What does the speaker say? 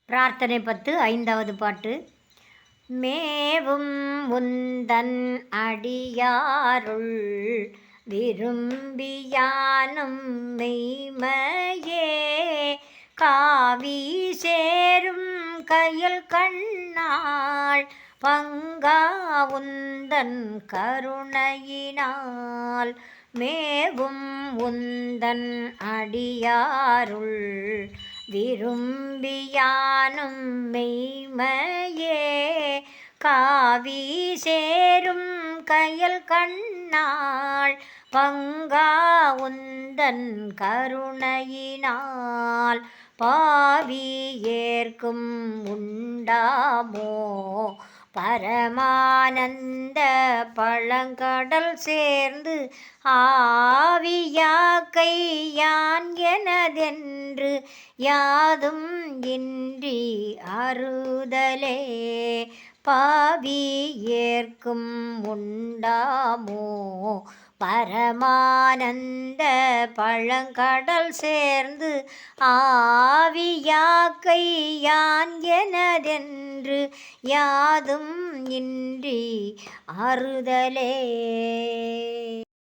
பிரார்த்தனை 10 5வது பாட்டு. மேவும் முந்தன் அடியாருள் விரும்பியானும் மெய்மையே காவி சேரும் கையில் கண்ணாள் பங்கா உந்தன் கருணையினால் மேவும் உந்தன் அடியாருள் விரும்பியானும் மெய்மையே காவி சேரும் கையில் கண்ணாள் பங்கா உந்தன் கருணையினால் பாவி ஏற்கும் உண்டாமோ பரமானந்த பழங்கடல் சேர்ந்து ஆவியாக்கை யான் எனதென்று யாதும் இன்றி அறுதலே பாவி ஏற்கும் உண்டாமோ பரமானந்த பழங்கடல் சேர்ந்து ஆவியாக்கை யான் எனதென்று யாதும் இன்றி அறுதலே.